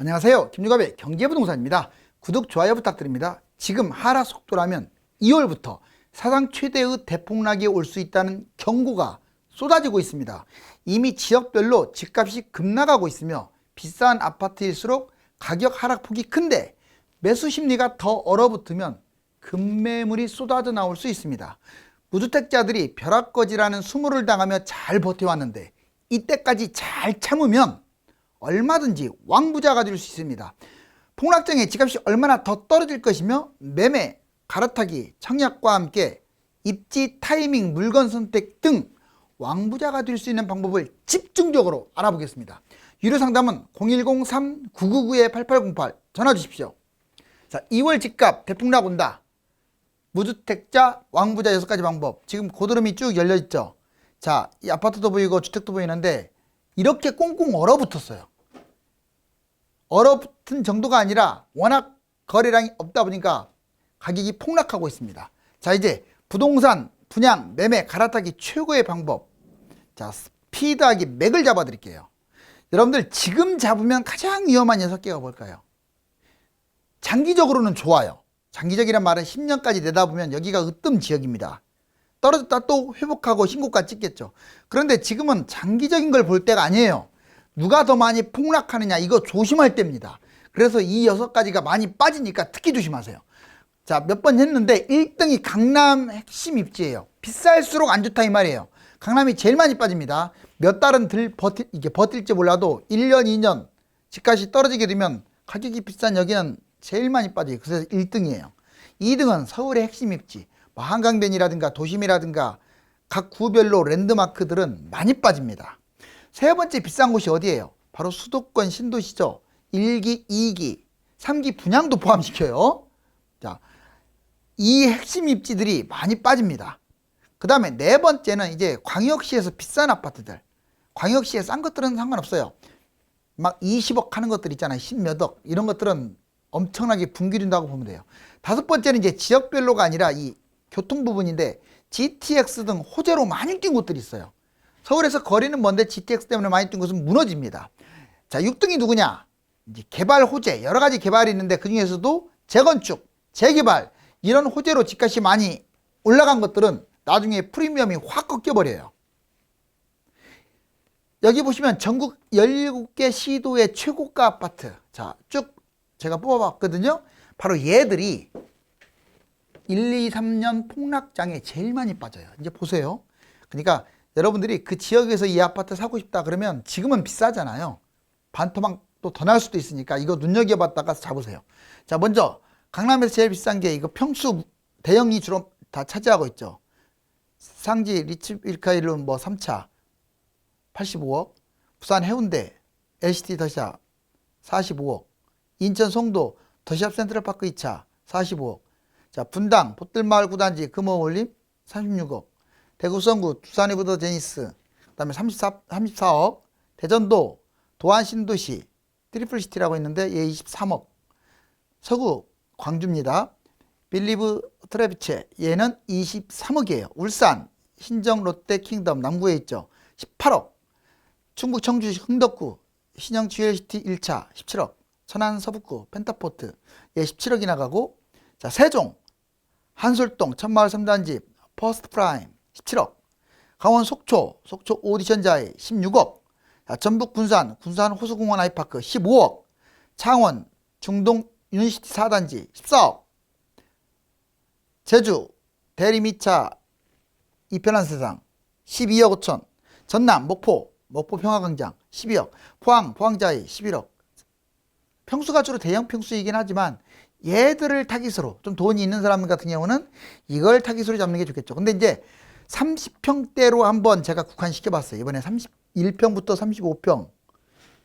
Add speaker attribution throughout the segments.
Speaker 1: 안녕하세요. 김유갑의 경제부동산입니다. 구독, 좋아요 부탁드립니다. 지금 하락 속도라면 2월부터 사상 최대의 대폭락이 올 수 있다는 경고가 쏟아지고 있습니다. 이미 지역별로 집값이 급락하고 있으며 비싼 아파트일수록 가격 하락폭이 큰데 매수 심리가 더 얼어붙으면 급매물이 쏟아져 나올 수 있습니다. 무주택자들이 벼락거지라는 수모를 당하며 잘 버텨왔는데 이때까지 잘 참으면 얼마든지 왕부자가 될 수 있습니다. 폭락장에 집값이 얼마나 더 떨어질 것이며 매매, 갈아타기, 청약과 함께 입지, 타이밍, 물건 선택 등 왕부자가 될 수 있는 방법을 집중적으로 알아보겠습니다. 유료 상담은 010-3999-8808 전화 주십시오. 자, 2월 집값 대폭락 온다. 무주택자, 왕부자 6가지 방법. 지금 고드름이 쭉 열려 있죠. 자, 이 아파트도 보이고 주택도 보이는데 이렇게 꽁꽁 얼어붙었어요. 얼어붙은 정도가 아니라 워낙 거래량이 없다 보니까 가격이 폭락하고 있습니다. 자, 이제 부동산 분양, 매매, 갈아타기 최고의 방법. 자, 스피드하게 맥을 잡아 드릴게요. 여러분들 지금 잡으면 가장 위험한 6개가 뭘까요? 장기적으로는 좋아요. 장기적이란 말은 10년까지 내다보면 여기가 으뜸 지역입니다. 떨어졌다 또 회복하고 신고가 찍겠죠. 그런데 지금은 장기적인 걸 볼 때가 아니에요. 누가 더 많이 폭락하느냐, 이거 조심할 때입니다. 그래서 이 6가지가 많이 빠지니까 특히 조심하세요. 자, 몇 번 했는데 1등이 강남 핵심 입지예요. 비쌀수록 안 좋다 이 말이에요. 강남이 제일 많이 빠집니다. 몇 달은 이게 버틸지 몰라도 1년, 2년 집값이 떨어지게 되면 가격이 비싼 여기는 제일 많이 빠져요. 그래서 1등이에요. 2등은 서울의 핵심 입지. 한강변이라든가 도심이라든가 각 구별로 랜드마크들은 많이 빠집니다. 세 번째 비싼 곳이 어디예요? 바로 수도권 신도시죠. 1기, 2기, 3기 분양도 포함시켜요. 자, 이 핵심 입지들이 많이 빠집니다. 그 다음에 네 번째는 이제 광역시에서 비싼 아파트들. 광역시에 싼 것들은 상관없어요. 막 20억 하는 것들 있잖아요. 10몇억. 이런 것들은 엄청나게 붕괴된다고 보면 돼요. 다섯 번째는 이제 지역별로가 아니라 이 교통 부분인데 GTX 등 호재로 많이 뛴 곳들이 있어요. 서울에서 거리는 먼데 GTX 때문에 많이 뛴 곳은 무너집니다. 자, 6등이 누구냐? 이제 개발 호재, 여러 가지 개발이 있는데 그 중에서도 재건축, 재개발 이런 호재로 집값이 많이 올라간 것들은 나중에 프리미엄이 확 꺾여버려요. 여기 보시면 전국 17개 시도의 최고가 아파트, 자, 쭉 제가 뽑아봤거든요. 바로 얘들이 1, 2, 3년 폭락장에 제일 많이 빠져요. 이제 보세요. 그러니까 여러분들이 그 지역에서 이 아파트 사고 싶다 그러면 지금은 비싸잖아요. 반토막 또 더 날 수도 있으니까 이거 눈여겨봤다가 잡으세요. 자, 먼저 강남에서 제일 비싼 게 이거 평수 대형이 주로 다 차지하고 있죠. 상지 리츠빌카일론 뭐 3차 85억, 부산 해운대 LCT 더샵 45억, 인천 송도 더샵 센트럴파크 2차 45억, 자, 분당 보뜰마을 구단지 금호올림 36억, 대구 성구 두산이브더 제니스 그 다음에 34억, 대전도 도안신도시 트리플시티라고 있는데 얘 23억, 서구 광주입니다. 빌리브 트레비체 얘는 23억이에요. 울산 신정 롯데 킹덤 남구에 있죠. 18억, 충북 청주시 흥덕구 신영 GLCT 1차 17억, 천안 서북구 펜타포트 얘 17억이나 가고, 자, 세종 한솔동 천마을 3단지 퍼스트 프라임 17억, 강원 속초 오디션자이 16억, 자, 전북 군산 호수공원 아이파크 15억, 창원 중동 유니시티 4단지 14억, 제주 대리미차 이편한 세상 12억 5천, 전남 목포 평화광장 12억, 포항자이 11억. 평수가 주로 대형 평수이긴 하지만 얘들을 타깃으로 좀 돈이 있는 사람 같은 경우는 이걸 타깃으로 잡는 게 좋겠죠. 근데 이제 30평대로 한번 제가 국한시켜 봤어요. 이번에 31평부터 35평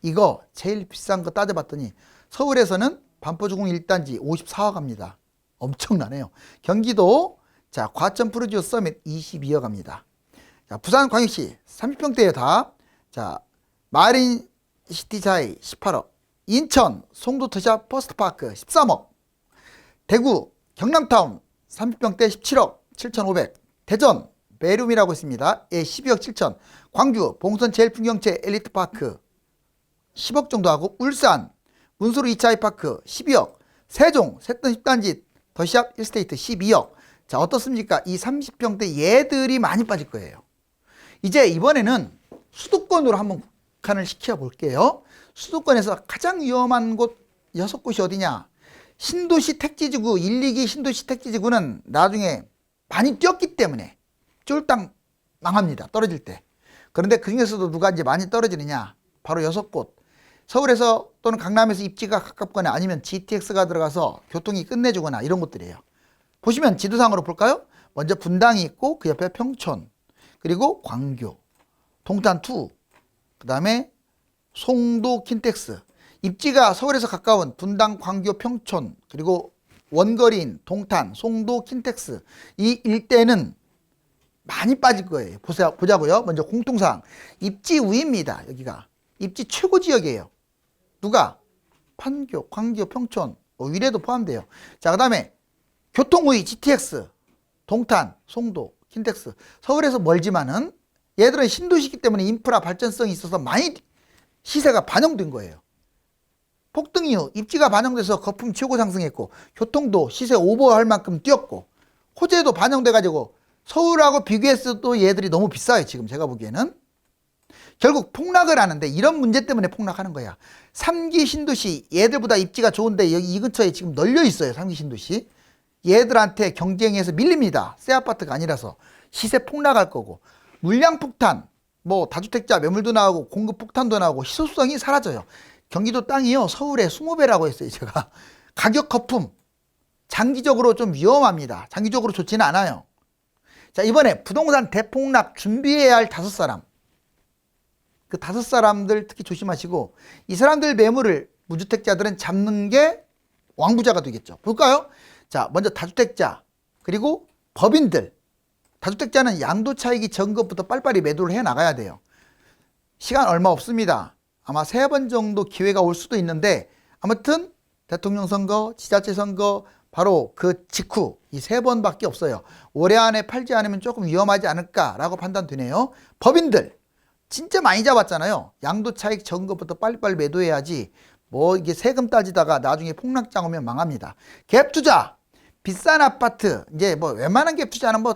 Speaker 1: 이거 제일 비싼 거 따져봤더니 서울에서는 반포주공 1단지 54억 합니다. 엄청나네요. 경기도 자, 과천 푸르지오 서밋 22억 합니다. 자, 부산 광역시 30평대에 다, 자, 마린 시티자이 18억, 인천 송도 터샵 퍼스트파크 13억, 대구 경남타운 30평대 17억 7,500, 대전 베룸이라고 있습니다. 예, 12억 7천, 광주 봉선 제일풍경채 엘리트파크 10억 정도 하고, 울산 문수로 2차 아이파크 12억, 세종, 새던 10단지, 더샵 1스테이트 12억. 자, 어떻습니까? 이 30평대 얘들이 많이 빠질 거예요. 이제 이번에는 수도권으로 한번 국한을 시켜볼게요. 수도권에서 가장 위험한 곳 6곳이 어디냐? 신도시 택지지구 1, 2기 신도시 택지지구는 나중에 많이 뛰었기 때문에 쫄딱 망합니다. 떨어질 때. 그런데 그 중에서도 누가 이제 많이 떨어지느냐? 바로 6곳. 서울에서 또는 강남에서 입지가 가깝거나 아니면 GTX가 들어가서 교통이 끝내주거나 이런 곳들이에요. 보시면 지도상으로 볼까요? 먼저 분당이 있고 그 옆에 평촌, 그리고 광교, 동탄2, 그 다음에 송도, 킨텍스. 입지가 서울에서 가까운 분당, 광교, 평촌, 그리고 원거리인 동탄, 송도, 킨텍스. 이 일대는 많이 빠질 거예요. 보자고요. 먼저 공통사항. 입지 우위입니다. 여기가. 입지 최고 지역이에요. 누가? 판교, 광교, 평촌, 위례도 포함돼요. 자, 그 다음에 교통 우위 GTX, 동탄, 송도, 킨텍스. 서울에서 멀지만은 얘들은 신도시이기 때문에 인프라 발전성이 있어서 많이 시세가 반영된 거예요. 폭등 이후 입지가 반영돼서 거품 최고 상승했고, 교통도 시세 오버할 만큼 뛰었고, 호재도 반영돼가지고 서울하고 비교했어도 얘들이 너무 비싸요. 지금 제가 보기에는. 결국 폭락을 하는데 이런 문제 때문에 폭락하는 거야. 3기 신도시 얘들보다 입지가 좋은데 여기 이 근처에 지금 널려 있어요. 3기 신도시. 얘들한테 경쟁해서 밀립니다. 새 아파트가 아니라서. 시세 폭락할 거고. 물량 폭탄, 뭐 다주택자 매물도 나오고 공급 폭탄도 나오고 희소성이 사라져요. 경기도 땅이요. 서울의 20배라고 했어요. 제가. 가격 거품. 장기적으로 좀 위험합니다. 장기적으로 좋지는 않아요. 자, 이번에 부동산 대폭락 준비해야 할 5사람. 그 5사람들 특히 조심하시고, 이 사람들 매물을 무주택자들은 잡는 게 왕부자가 되겠죠. 볼까요? 자, 먼저 다주택자, 그리고 법인들. 다주택자는 양도 차익이 적은 것부터 빨리빨리 매도를 해 나가야 돼요. 시간 얼마 없습니다. 아마 3번 정도 기회가 올 수도 있는데, 아무튼 대통령 선거, 지자체 선거, 바로 그 직후 이 3번밖에 없어요. 올해 안에 팔지 않으면 조금 위험하지 않을까라고 판단되네요. 법인들 진짜 많이 잡았잖아요. 양도 차익 적은 것부터 빨리빨리 매도해야지 뭐 이게 세금 따지다가 나중에 폭락장 오면 망합니다. 갭 투자, 비싼 아파트, 이제 뭐 웬만한 갭 투자는 뭐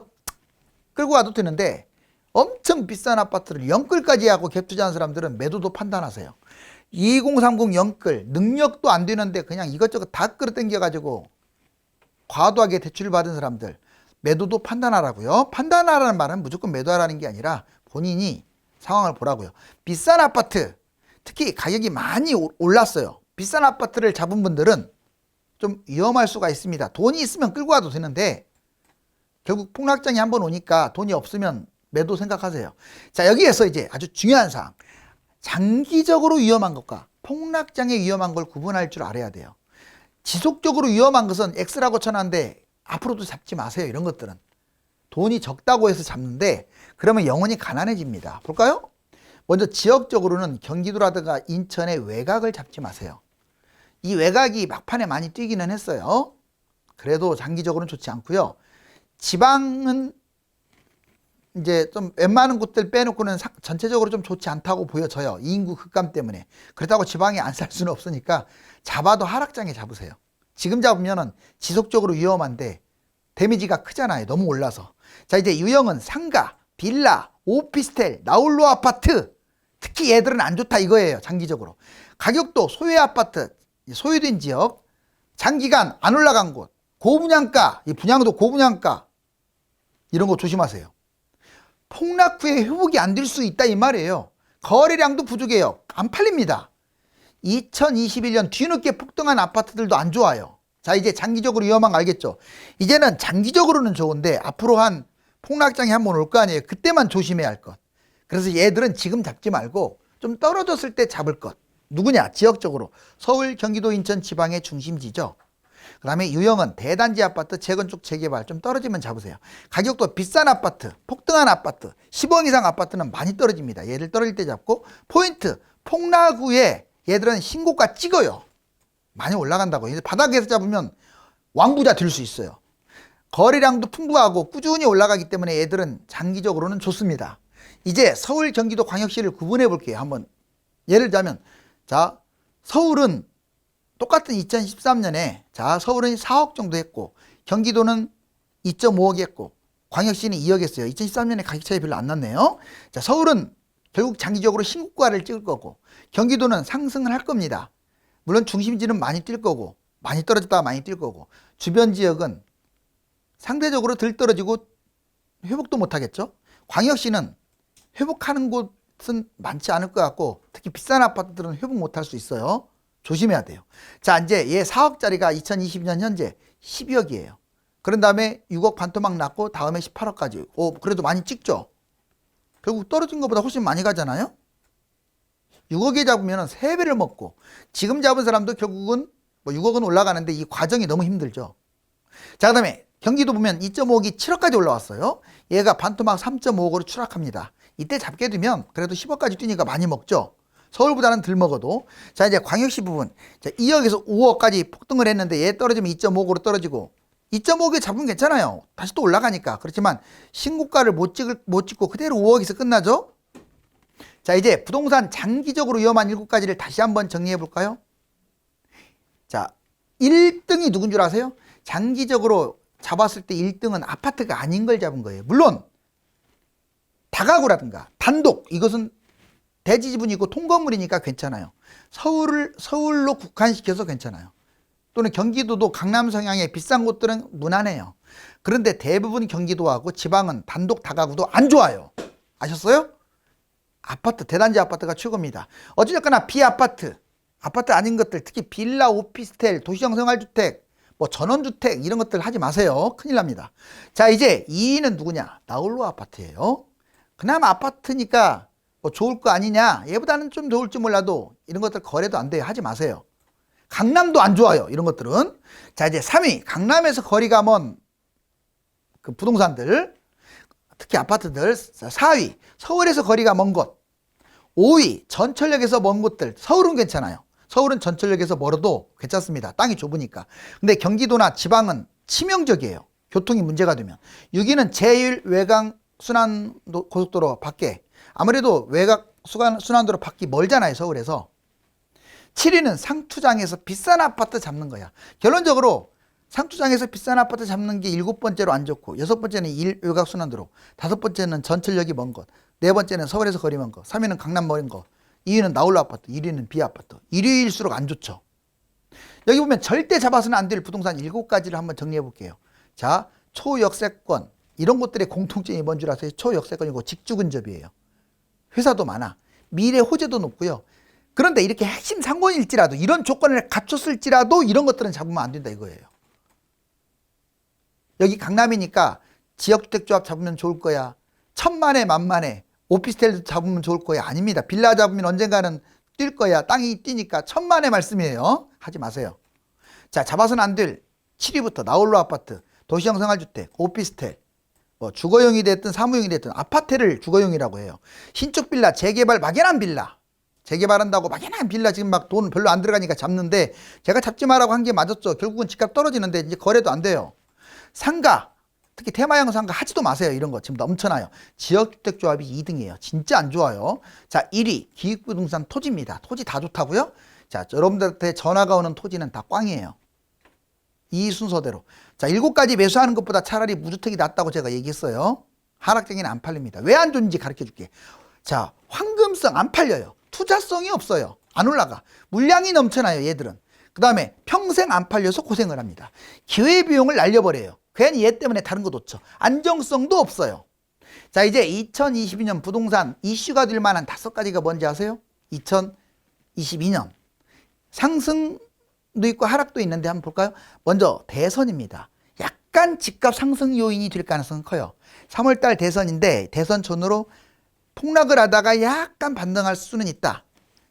Speaker 1: 끌고 가도 되는데 엄청 비싼 아파트를 영끌까지 하고 갭 투자하는 사람들은 매도도 판단하세요. 2030 영끌, 능력도 안 되는데 그냥 이것저것 다 끌어당겨 가지고 과도하게 대출을 받은 사람들 매도도 판단하라고요. 판단하라는 말은 무조건 매도하라는 게 아니라 본인이 상황을 보라고요. 비싼 아파트, 특히 가격이 많이 올랐어요. 비싼 아파트를 잡은 분들은 좀 위험할 수가 있습니다. 돈이 있으면 끌고 와도 되는데 결국 폭락장이 한번 오니까 돈이 없으면 매도 생각하세요. 자, 여기에서 이제 아주 중요한 사항. 장기적으로 위험한 것과 폭락장에 위험한 걸 구분할 줄 알아야 돼요. 지속적으로 위험한 것은 X라고 쳐놨는데 앞으로도 잡지 마세요. 이런 것들은. 돈이 적다고 해서 잡는데 그러면 영원히 가난해집니다. 볼까요? 먼저 지역적으로는 경기도라든가 인천의 외곽을 잡지 마세요. 이 외곽이 막판에 많이 뛰기는 했어요. 그래도 장기적으로는 좋지 않고요. 지방은 이제 좀 웬만한 곳들 빼놓고는 전체적으로 좀 좋지 않다고 보여져요. 이 인구 급감 때문에. 그렇다고 지방에 안 살 수는 없으니까 잡아도 하락장에 잡으세요. 지금 잡으면은 지속적으로 위험한데 데미지가 크잖아요. 너무 올라서. 자, 이제 유형은 상가, 빌라, 오피스텔, 나홀로 아파트. 특히 얘들은 안 좋다 이거예요. 장기적으로. 가격도 소유 아파트, 소유된 지역, 장기간 안 올라간 곳, 고분양가, 이 분양도 고분양가 이런 거 조심하세요. 폭락 후에 회복이 안 될 수 있다 이 말이에요. 거래량도 부족해요. 안 팔립니다. 2021년 뒤늦게 폭등한 아파트들도 안 좋아요. 자, 이제 장기적으로 위험한 거 알겠죠? 이제는 장기적으로는 좋은데 앞으로 한 폭락장이 한번 올 거 아니에요. 그때만 조심해야 할 것. 그래서 얘들은 지금 잡지 말고 좀 떨어졌을 때 잡을 것. 누구냐? 지역적으로 서울, 경기도, 인천 지방의 중심지죠. 그 다음에 유형은 대단지 아파트, 재건축, 재개발 좀 떨어지면 잡으세요. 가격도 비싼 아파트, 폭등한 아파트, 10억 이상 아파트는 많이 떨어집니다. 얘들 떨어질 때 잡고 포인트, 폭락 후에 얘들은 신고가 찍어요. 많이 올라간다고. 이제 바닥에서 잡으면 왕부자 될 수 있어요. 거래량도 풍부하고 꾸준히 올라가기 때문에 얘들은 장기적으로는 좋습니다. 이제 서울, 경기도, 광역시를 구분해 볼게요. 한번 예를 들자면 자, 서울은 똑같은 2013년에 자 서울은 4억 정도 했고 경기도는 2.5억 했고 광역시는 2억 했어요. 2013년에 가격 차이 별로 안 났네요. 자 서울은 결국 장기적으로 신고가를 찍을 거고 경기도는 상승을 할 겁니다. 물론 중심지는 많이 뛸 거고 많이 떨어졌다가 많이 뛸 거고 주변 지역은 상대적으로 덜 떨어지고 회복도 못 하겠죠. 광역시는 회복하는 곳은 많지 않을 것 같고 특히 비싼 아파트들은 회복 못 할 수 있어요. 조심해야 돼요. 자 이제 얘 4억짜리가 2022년 현재 12억이에요. 그런 다음에 6억 반토막 났고 다음에 18억까지. 그래도 많이 찍죠. 결국 떨어진 것보다 훨씬 많이 가잖아요. 6억에 잡으면 3배를 먹고 지금 잡은 사람도 결국은 뭐 6억은 올라가는데 이 과정이 너무 힘들죠. 자 그다음에 경기도 보면 2.5억이 7억까지 올라왔어요. 얘가 반토막 3.5억으로 추락합니다. 이때 잡게 되면 그래도 10억까지 뛰니까 많이 먹죠. 서울보다는 덜 먹어도. 자 이제 광역시 부분 자, 2억에서 5억까지 폭등을 했는데 얘 떨어지면 2.5억으로 떨어지고 2.5억에 잡으면 괜찮아요. 다시 또 올라가니까. 그렇지만 신고가를 못 찍고 그대로 5억에서 끝나죠. 자 이제 부동산 장기적으로 위험한 7가지를 다시 한번 정리해 볼까요? 자 1등이 누군 줄 아세요? 장기적으로 잡았을 때 1등은 아파트가 아닌 걸 잡은 거예요. 물론 다가구라든가 단독 이것은 대지 지분이고 통건물이니까 괜찮아요. 서울로 국한시켜서 괜찮아요. 또는 경기도도 강남 성향의 비싼 곳들은 무난해요. 그런데 대부분 경기도하고 지방은 단독 다가구도 안 좋아요. 아셨어요? 아파트, 대단지 아파트가 최고입니다. 어찌됐거나 비아파트, 아파트 아닌 것들 특히 빌라, 오피스텔, 도시형 생활주택, 뭐 전원주택 이런 것들 하지 마세요. 큰일 납니다. 자 이제 2위는 누구냐? 나홀로 아파트예요. 그나마 아파트니까 뭐 좋을 거 아니냐? 얘보다는 좀 좋을지 몰라도 이런 것들 거래도 안 돼요. 하지 마세요. 강남도 안 좋아요. 이런 것들은. 자 이제 3위 강남에서 거리가 먼 그 부동산들 특히 아파트들. 4위 서울에서 거리가 먼 곳. 5위 전철역에서 먼 곳들. 서울은 괜찮아요. 서울은 전철역에서 멀어도 괜찮습니다. 땅이 좁으니까. 근데 경기도나 지방은 치명적이에요. 교통이 문제가 되면. 6위는 제1외곽 순환고속도로 밖에. 아무래도 외곽 순환도로 밖이 멀잖아요. 서울에서. 7위는 상투장에서 비싼 아파트 잡는 거야. 결론적으로 상투장에서 비싼 아파트 잡는 게 7번째로 안 좋고 6번째는 외곽 순환도로 5번째는 전철역이 먼 것 4번째는 서울에서 거리 먼 것 3위는 강남 먼 것 2위는 나홀로 아파트 1위는 비아파트 1위일수록 안 좋죠. 여기 보면 절대 잡아서는 안 될 부동산 7가지를 한번 정리해 볼게요. 자 초역세권 이런 것들의 공통점이 뭔 줄 아세요? 초역세권이고 직주근접이에요. 회사도 많아. 미래 호재도 높고요. 그런데 이렇게 핵심 상권일지라도 이런 조건을 갖췄을지라도 이런 것들은 잡으면 안 된다 이거예요. 여기 강남이니까 지역주택조합 잡으면 좋을 거야. 천만에 만만에 오피스텔 잡으면 좋을 거야. 아닙니다. 빌라 잡으면 언젠가는 뛸 거야. 땅이 뛰니까 천만의 말씀이에요. 하지 마세요. 자 잡아서는 안 될 7위부터 나홀로 아파트, 도시형 생활주택, 오피스텔 뭐 주거용이 됐든 사무용이 됐든 아파트를 주거용이라고 해요. 신축 빌라, 재개발, 막연한 빌라 재개발한다고 막연한 빌라 지금 막 돈 별로 안 들어가니까 잡는데 제가 잡지 마라고 한 게 맞았죠. 결국은 집값 떨어지는데 이제 거래도 안 돼요. 상가 특히 테마형 상가 하지도 마세요. 이런 거 지금 넘쳐나요. 지역주택조합이 2등이에요. 진짜 안 좋아요. 자 1위 기획부동산 토지입니다. 토지 다 좋다고요? 자 여러분들한테 전화가 오는 토지는 다 꽝이에요. 이 순서대로. 자 7가지 매수하는 것보다 차라리 무주택이 낫다고 제가 얘기했어요. 하락장에는 안 팔립니다. 왜 안 좋은지 가르쳐 줄게. 자 황금성 안 팔려요. 투자성이 없어요. 안 올라가. 물량이 넘쳐나요. 얘들은. 그 다음에 평생 안 팔려서 고생을 합니다. 기회비용을 날려버려요. 괜히 얘 때문에 다른 거 놓쳐. 안정성도 없어요. 자 이제 2022년 부동산 이슈가 될 만한 5가지가 뭔지 아세요? 2022년 상승도 있고 하락도 있는데 한번 볼까요? 먼저 대선입니다. 약간 집값 상승 요인이 될 가능성은 커요. 3월달 대선인데 대선촌으로 폭락을 하다가 약간 반등할 수는 있다.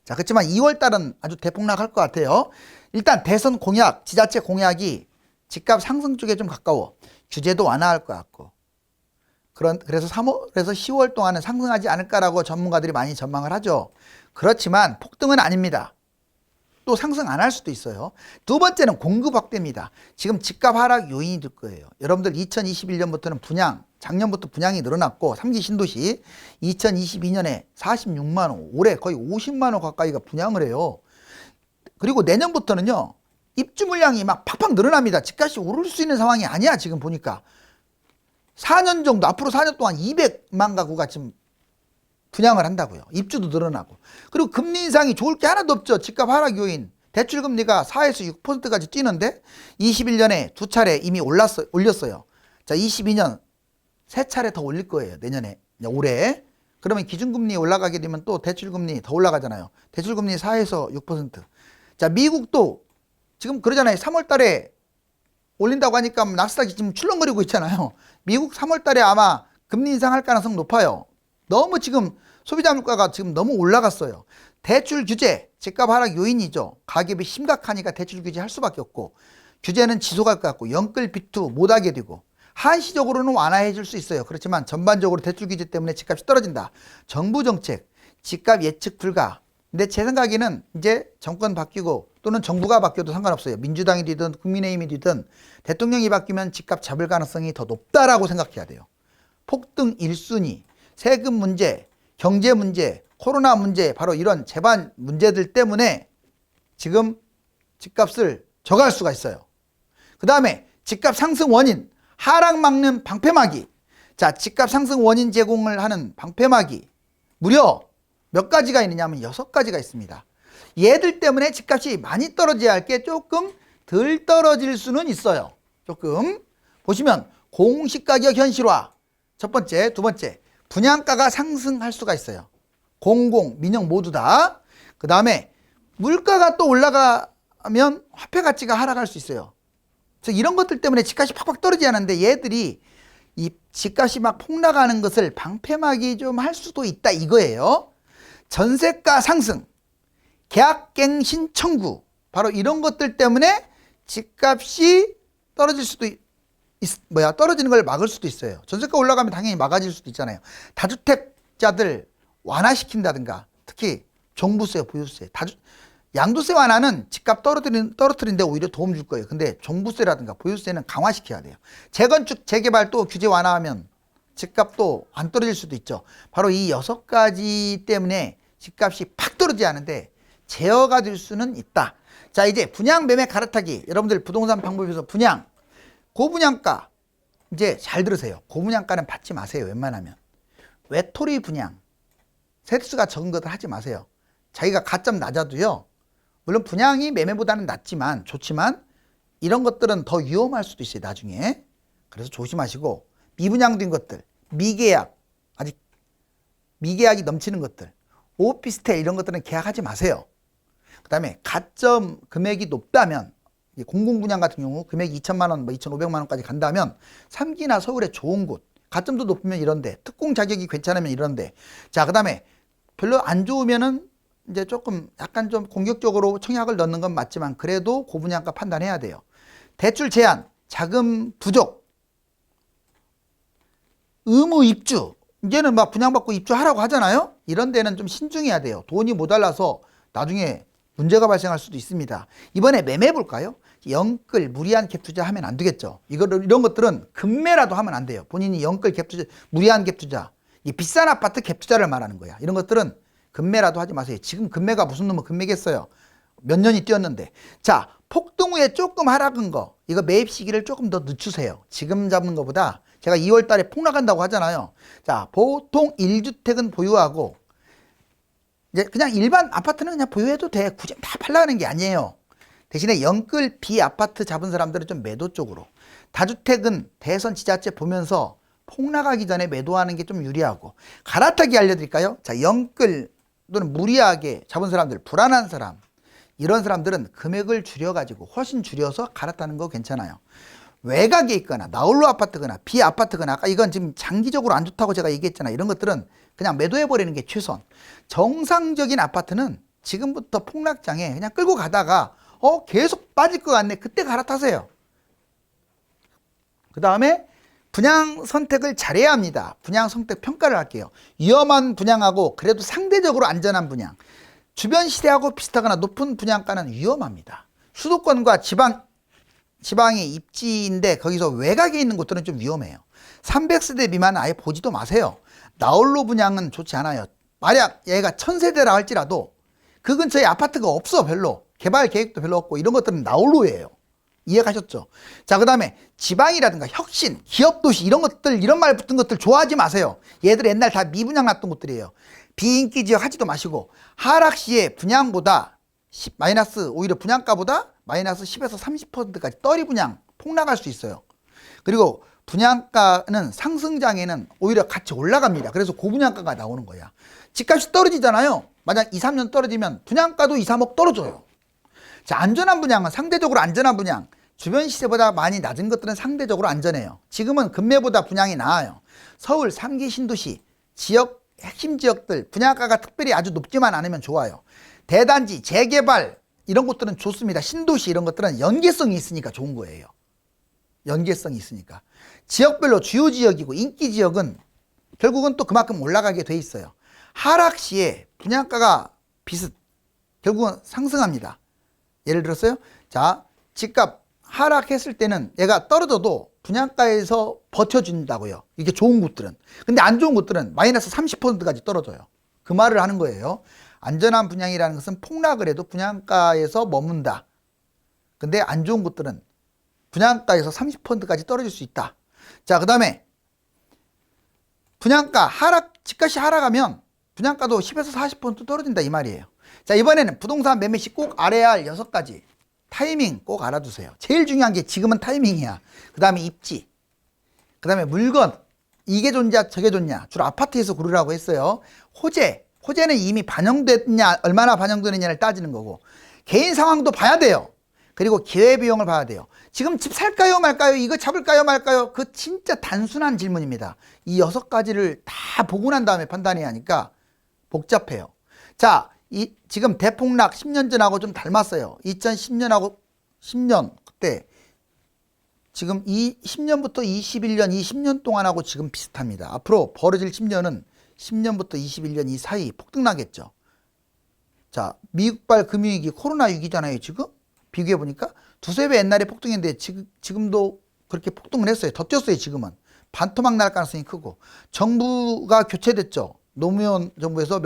Speaker 1: 자 그렇지만 2월달은 아주 대폭락할 것 같아요. 일단 대선 공약, 지자체 공약이 집값 상승 쪽에 좀 가까워. 규제도 완화할 것 같고. 그래서 3월에서 10월 동안은 상승하지 않을까라고 전문가들이 많이 전망을 하죠. 그렇지만 폭등은 아닙니다. 또 상승 안 할 수도 있어요. 두 번째는 공급 확대입니다. 지금 집값 하락 요인이 될 거예요. 여러분들 2021년부터는 분양, 작년부터 분양이 늘어났고 3기 신도시 2022년에 46만 원, 올해 거의 50만 원 가까이가 분양을 해요. 그리고 내년부터는요, 입주 물량이 막 팍팍 늘어납니다. 집값이 오를 수 있는 상황이 아니야. 지금 보니까 4년 정도, 앞으로 4년 동안 200만 가구가 지금 분양을 한다고요. 입주도 늘어나고. 그리고 금리 인상이 좋을 게 하나도 없죠. 집값 하락 요인. 대출금리가 4에서 6%까지 뛰는데 21년에 두 차례 이미 올렸어요. 자, 22년 세 차례 더 올릴 거예요. 내년에, 올해. 그러면 기준금리 올라가게 되면 또 대출금리 더 올라가잖아요. 대출금리 4에서 6%. 자, 미국도 지금 그러잖아요. 3월 달에 올린다고 하니까 나스닥이 지금 출렁거리고 있잖아요. 미국 3월 달에 아마 금리 인상할 가능성 높아요. 너무 지금 소비자 물가가 지금 너무 올라갔어요. 대출 규제, 집값 하락 요인이죠. 가격이 심각하니까 대출 규제 할 수밖에 없고, 규제는 지속할 것 같고, 영끌 비투 못하게 되고, 한시적으로는 완화해 줄 수 있어요. 그렇지만 전반적으로 대출 규제 때문에 집값이 떨어진다. 정부 정책, 집값 예측 불가. 근데 제 생각에는 이제 정권 바뀌고 또는 정부가 바뀌어도 상관없어요. 민주당이 되든 국민의힘이 되든 대통령이 바뀌면 집값 잡을 가능성이 더 높다라고 생각해야 돼요. 폭등 1순위, 세금 문제, 경제 문제, 코로나 문제, 바로 이런 재반 문제들 때문에 지금 집값을 저갈 수가 있어요. 그 다음에 집값 상승 원인, 하락 막는 방패막이. 자, 집값 상승 원인 제공을 하는 방패막이 무려 몇 가지가 있느냐 하면 6가지가 있습니다. 얘들 때문에 집값이 많이 떨어져야 할 게 조금 덜 떨어질 수는 있어요. 조금. 보시면 공시가격 현실화. 첫 번째, 두 번째. 분양가가 상승할 수가 있어요. 공공, 민영 모두 다. 그 다음에 물가가 또 올라가면 화폐 가치가 하락할 수 있어요. 그래서 이런 것들 때문에 집값이 팍팍 떨어지지 않는데 얘들이 이 집값이 막 폭락하는 것을 방패막이 좀 할 수도 있다 이거예요. 전세가 상승, 계약갱신 청구, 바로 이런 것들 때문에 집값이 떨어질 수도 떨어지는 걸 막을 수도 있어요. 전세가 올라가면 당연히 막아질 수도 있잖아요. 다주택자들 완화시킨다든가, 특히 종부세, 보유세, 양도세 완화는 집값 떨어뜨리는데 오히려 도움 줄 거예요. 근데 종부세라든가 보유세는 강화시켜야 돼요. 재건축, 재개발 또 규제 완화하면 집값도 안 떨어질 수도 있죠. 바로 이 6가지 때문에 집값이 팍 떨어지지 않은데 제어가 될 수는 있다. 자, 이제 분양 매매 갈아타기. 여러분들 부동산 방법에서 분양, 고분양가. 이제 잘 들으세요. 고분양가는 받지 마세요. 웬만하면. 외톨이 분양, 세수가 적은 것들 하지 마세요. 자기가 가점 낮아도요, 물론 분양이 매매보다는 낫지만, 좋지만 이런 것들은 더 위험할 수도 있어요. 나중에. 그래서 조심하시고, 미분양된 것들, 미계약, 아직 미계약이 넘치는 것들, 오피스텔 이런 것들은 계약하지 마세요. 그 다음에 가점 금액이 높다면, 공공분양 같은 경우 금액이 2천만 원, 2,500만 원까지 간다면 3기나 서울의 좋은 곳, 가점도 높으면 이런데, 특공 자격이 괜찮으면 이런데. 자, 그 다음에 별로 안 좋으면은 이제 조금 약간 좀 공격적으로 청약을 넣는 건 맞지만 그래도 고분양가 판단해야 돼요. 대출 제한, 자금 부족, 의무 입주. 이제는 막 분양받고 입주하라고 하잖아요. 이런 데는 좀 신중해야 돼요. 돈이 모자라서 나중에 문제가 발생할 수도 있습니다. 이번에 매매 볼까요? 영끌, 무리한 갭 투자하면 안 되겠죠. 이런 것들은 금매라도 하면 안 돼요. 본인이 영끌 갭 투자, 무리한 갭 투자, 이 비싼 아파트 갭 투자를 말하는 거야. 이런 것들은 금매라도 하지 마세요. 지금 금매가 무슨 놈의 금매겠어요. 몇 년이 뛰었는데. 자, 폭등 후에 조금 하락한 거, 이거 매입 시기를 조금 더 늦추세요. 지금 잡는 것보다. 제가 2월 달에 폭락한다고 하잖아요. 자, 보통 1주택은 보유하고, 이제 그냥 일반 아파트는 그냥 보유해도 돼. 굳이 다 팔라는 게 아니에요. 대신에 영끌 B 아파트 잡은 사람들은 좀 매도 쪽으로. 다주택은 대선 지자체 보면서 폭락하기 전에 매도하는 게 좀 유리하고. 갈아타기 알려드릴까요? 자, 영끌 또는 무리하게 잡은 사람들, 불안한 사람, 이런 사람들은 금액을 줄여가지고 훨씬 줄여서 갈아타는 거 괜찮아요. 외곽에 있거나 나홀로 아파트거나 B 아파트거나, 아까 이건 지금 장기적으로 안 좋다고 제가 얘기했잖아요. 이런 것들은 그냥 매도해버리는 게 최선. 정상적인 아파트는 지금부터 폭락장에 그냥 끌고 가다가 계속 빠질 것 같네. 그때 갈아타세요. 그 다음에 분양 선택을 잘해야 합니다. 분양 선택 평가를 할게요. 위험한 분양하고 그래도 상대적으로 안전한 분양, 주변 시대하고 비슷하거나 높은 분양가는 위험합니다. 수도권과 지방의 입지인데 거기서 외곽에 있는 곳들은 좀 위험해요. 300세대 미만은 아예 보지도 마세요. 나홀로 분양은 좋지 않아요. 만약 얘가 1000세대라 할지라도 그 근처에 아파트가 없어. 별로. 개발 계획도 별로 없고 이런 것들은 나홀로예요. 이해가셨죠? 자, 그 다음에 지방이라든가 혁신, 기업도시 이런 것들, 이런 말 붙은 것들 좋아하지 마세요. 얘들 옛날 다 미분양 났던 것들이에요. 비인기 지역 하지도 마시고 하락 시에 분양보다 마이너스, 오히려 분양가보다 마이너스 10에서 30%까지 떨이 분양 폭락할 수 있어요. 그리고 분양가는 상승장에는 오히려 같이 올라갑니다. 그래서 고분양가가 나오는 거야. 집값이 떨어지잖아요. 만약 2, 3년 떨어지면 분양가도 2, 3억 떨어져요. 자, 안전한 분양은 상대적으로 안전한 분양. 주변 시세보다 많이 낮은 것들은 상대적으로 안전해요. 지금은 금매보다 분양이 나아요. 서울 3기 신도시 지역 핵심 지역들 분양가가 특별히 아주 높지만 않으면 좋아요. 대단지, 재개발 이런 것들은 좋습니다. 신도시 이런 것들은 연계성이 있으니까 좋은 거예요. 연계성이 있으니까. 지역별로 주요 지역이고 인기 지역은 결국은 또 그만큼 올라가게 돼 있어요. 하락 시에 분양가가 결국은 상승합니다. 예를 들었어요. 자, 집값 하락했을 때는 얘가 떨어져도 분양가에서 버텨준다고요. 이게 좋은 곳들은. 근데 안 좋은 곳들은 마이너스 30%까지 떨어져요. 그 말을 하는 거예요. 안전한 분양이라는 것은 폭락을 해도 분양가에서 머문다. 근데 안 좋은 곳들은 분양가에서 30%까지 떨어질 수 있다. 자, 그 다음에 분양가 집값이 하락하면 분양가도 10에서 40% 떨어진다 이 말이에요. 자, 이번에는 부동산 매매 시 꼭 알아야 할 6가지 타이밍 꼭 알아두세요. 제일 중요한 게 지금은 타이밍이야. 그 다음에 입지, 그 다음에 물건, 이게 좋냐 저게 좋냐. 주로 아파트에서 고르라고 했어요. 호재는 이미 반영됐냐 얼마나 반영되느냐를 따지는 거고, 개인 상황도 봐야 돼요. 그리고 기회비용을 봐야 돼요. 지금 집 살까요 말까요? 이거 잡을까요 말까요? 그 진짜 단순한 질문입니다. 이 6가지를 다 보고 난 다음에 판단해야 하니까 복잡해요. 자, 지금 대폭락 10년 전하고 좀 닮았어요. 2010년하고 10년 그때 지금 이 10년부터 21년 이 10년 동안하고 지금 비슷합니다. 앞으로 벌어질 10년은 10년부터 21년 이 사이 폭등나겠죠. 자, 미국발 금융위기 코로나 위기잖아요. 지금 비교해 보니까 두세 배 옛날에 폭등했는데 지금도 그렇게 폭등을 했어요. 더 뛰었어요. 지금은 반토막 날 가능성이 크고, 정부가 교체됐죠. 노무현 정부에서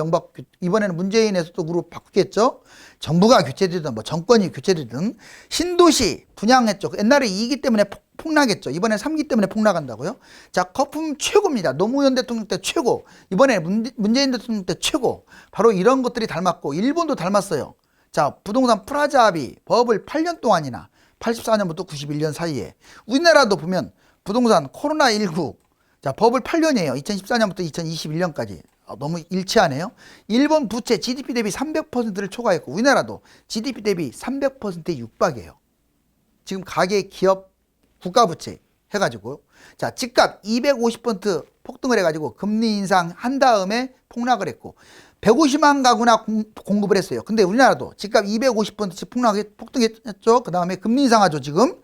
Speaker 1: 이번에는 문재인에서도 그룹 바꾸겠죠. 정부가 교체되든 뭐 정권이 교체되든 신도시 분양했죠. 옛날에 2기 때문에 폭락했죠. 이번에 3기 때문에 폭락한다고요. 자, 거품 최고입니다. 노무현 대통령 때 최고, 이번에 문재인 대통령 때 최고. 바로 이런 것들이 닮았고, 일본도 닮았어요. 자, 부동산 프라자 합의 법을 8년 동안이나 84년부터 91년 사이에, 우리나라도 보면 부동산 코로나19 자, 법을 8년이에요. 2014년부터 2021년까지. 너무 일치하네요. 일본 부채 GDP 대비 300%를 초과했고, 우리나라도 GDP 대비 300%에 육박이에요. 지금 가계, 기업, 국가부채 해가지고, 자, 집값 250% 폭등을 해가지고 금리 인상한 다음에 폭락을 했고, 150만 가구나 공급을 했어요. 근데 우리나라도 집값 250%씩 폭등했죠. 그 다음에 금리 인상하죠. 지금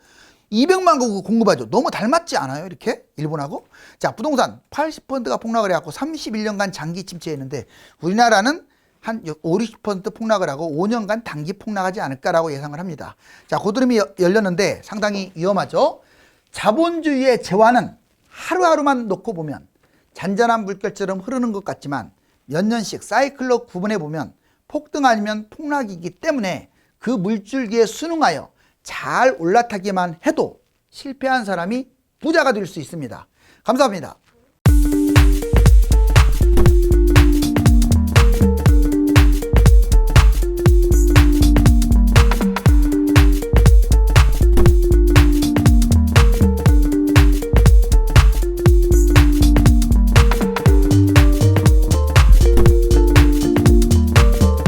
Speaker 1: 200만 가구 공급하죠. 너무 닮았지 않아요? 이렇게 일본하고. 자, 부동산 80%가 폭락을 해갖고 31년간 장기 침체했는데, 우리나라는 한 5, 60% 폭락을 하고 5년간 단기 폭락하지 않을까라고 예상을 합니다. 자, 고드름이 열렸는데 상당히 위험하죠. 자본주의의 재화는 하루하루만 놓고 보면 잔잔한 물결처럼 흐르는 것 같지만, 몇 년씩 사이클로 구분해 보면 폭등 아니면 폭락이기 때문에 그 물줄기에 순응하여 잘 올라타기만 해도 실패한 사람이 부자가 될 수 있습니다. 감사합니다.